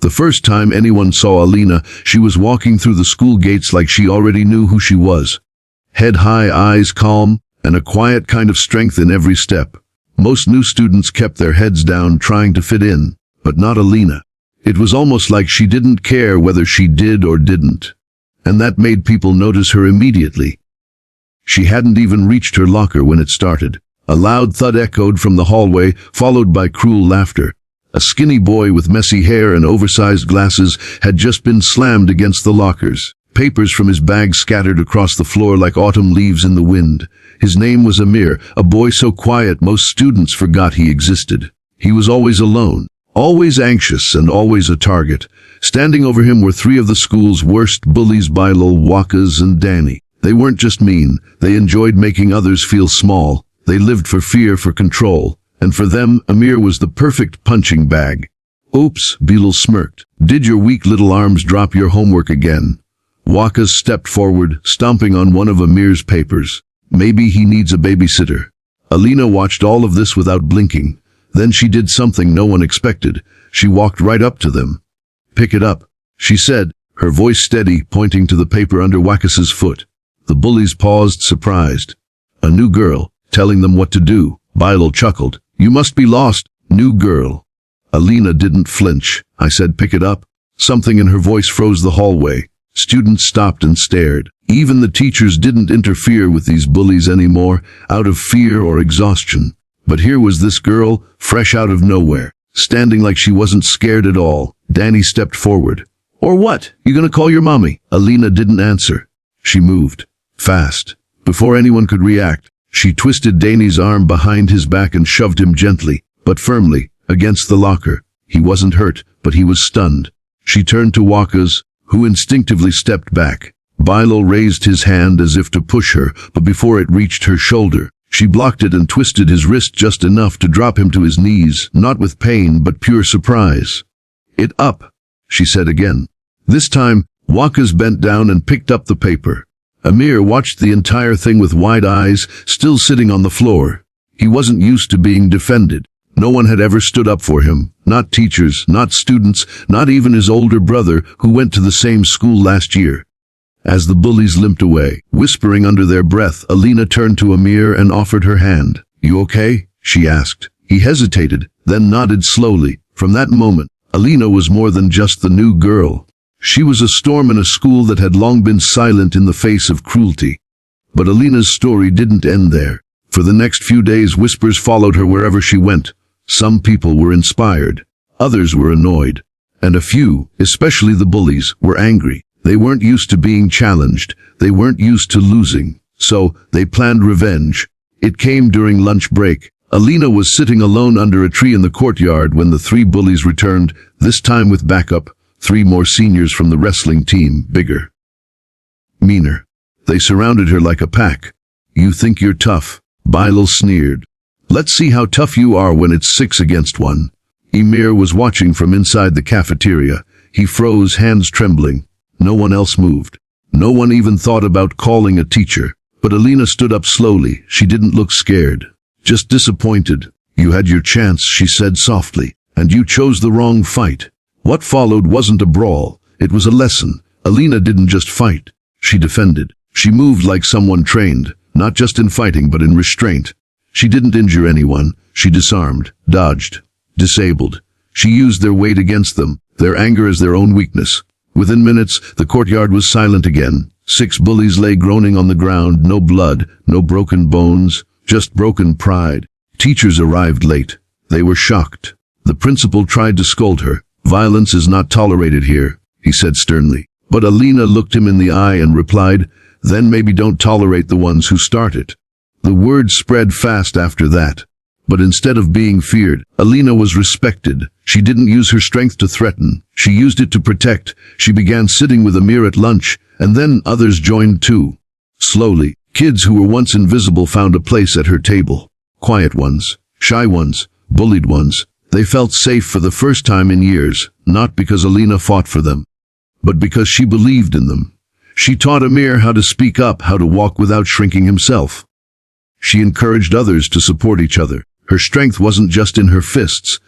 The first time anyone saw Alina, she was walking through the school gates like she already knew who she was. Head high, eyes calm, and a quiet kind of strength in every step. Most new students kept their heads down trying to fit in, but not Alina. It was almost like she didn't care whether she did or didn't. And that made people notice her immediately. She hadn't even reached her locker when it started. A loud thud echoed from the hallway, followed by cruel laughter. A skinny boy with messy hair and oversized glasses had just been slammed against the lockers. Papers from his bag scattered across the floor like autumn leaves in the wind. His name was Amir, a boy so quiet most students forgot he existed. He was always alone, always anxious, and always a target. Standing over him were three of the school's worst bullies, Bilal, Wakas, and Danny. They weren't just mean, they enjoyed making others feel small. They lived for fear, for control. And for them, Amir was the perfect punching bag. Oops, Bilal smirked. Did your weak little arms drop your homework again? Wakas stepped forward, stomping on one of Amir's papers. Maybe he needs a babysitter. Alina watched all of this without blinking. Then she did something no one expected. She walked right up to them. Pick it up, she said, her voice steady, pointing to the paper under Wakas's foot. The bullies paused, surprised. A new girl, telling them what to do. Bilal chuckled. You must be lost, new girl. Alina didn't flinch. I said pick it up. Something in her voice froze the hallway. Students stopped and stared. Even the teachers didn't interfere with these bullies anymore, out of fear or exhaustion. But here was this girl, fresh out of nowhere, standing like she wasn't scared at all. Danny stepped forward. Or what? You gonna call your mommy? Alina didn't answer. She moved. Fast. Before anyone could react, she twisted Danny's arm behind his back and shoved him gently, but firmly, against the locker. He wasn't hurt, but he was stunned. She turned to Wakas, who instinctively stepped back. Bilal raised his hand as if to push her, but before it reached her shoulder, she blocked it and twisted his wrist just enough to drop him to his knees, not with pain but pure surprise. It up, she said again. This time, Wakas bent down and picked up the paper. Amir watched the entire thing with wide eyes, still sitting on the floor. He wasn't used to being defended. No one had ever stood up for him. Not teachers, not students, not even his older brother, who went to the same school last year. As the bullies limped away, whispering under their breath, Alina turned to Amir and offered her hand. You okay? She asked. He hesitated, then nodded slowly. From that moment, Alina was more than just the new girl. She was a storm in a school that had long been silent in the face of cruelty. But Alina's story didn't end there. For the next few days, whispers followed her wherever she went. Some people were inspired. Others were annoyed. And a few, especially the bullies, were angry. They weren't used to being challenged. They weren't used to losing. So, they planned revenge. It came during lunch break. Alina was sitting alone under a tree in the courtyard when the three bullies returned, this time with backup. 3 more seniors from the wrestling team, bigger, meaner. They surrounded her like a pack. You think you're tough? Bilal sneered. Let's see how tough you are when it's 6 against 1. Amir was watching from inside the cafeteria. He froze, hands trembling. No one else moved. No one even thought about calling a teacher. But Alina stood up slowly. She didn't look scared, just disappointed. You had your chance, she said softly, and you chose the wrong fight. What followed wasn't a brawl, it was a lesson. Alina didn't just fight, she defended. She moved like someone trained, not just in fighting but in restraint. She didn't injure anyone, she disarmed, dodged, disabled. She used their weight against them, their anger as their own weakness. Within minutes, the courtyard was silent again. 6 bullies lay groaning on the ground, no blood, no broken bones, just broken pride. Teachers arrived late. They were shocked. The principal tried to scold her. Violence is not tolerated here, he said sternly. But Alina looked him in the eye and replied, then maybe don't tolerate the ones who start it. The word spread fast after that. But instead of being feared, Alina was respected. She didn't use her strength to threaten. She used it to protect. She began sitting with Amir at lunch, and then others joined too. Slowly, kids who were once invisible found a place at her table. Quiet ones, shy ones, bullied ones. They felt safe for the first time in years, not because Alina fought for them, but because she believed in them. She taught Amir how to speak up, how to walk without shrinking himself. She encouraged others to support each other. Her strength wasn't just in her fists,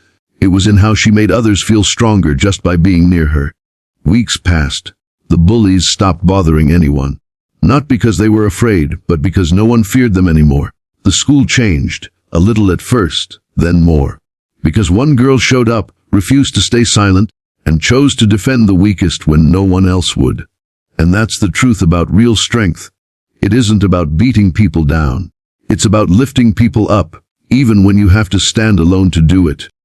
It was in how she made others feel stronger just by being near her. Weeks passed. The bullies stopped bothering anyone. Not because they were afraid, but because no one feared them anymore. The school changed, a little at first, then more. Because one girl showed up, refused to stay silent, and chose to defend the weakest when no one else would. And that's the truth about real strength. It isn't about beating people down. It's about lifting people up, even when you have to stand alone to do it.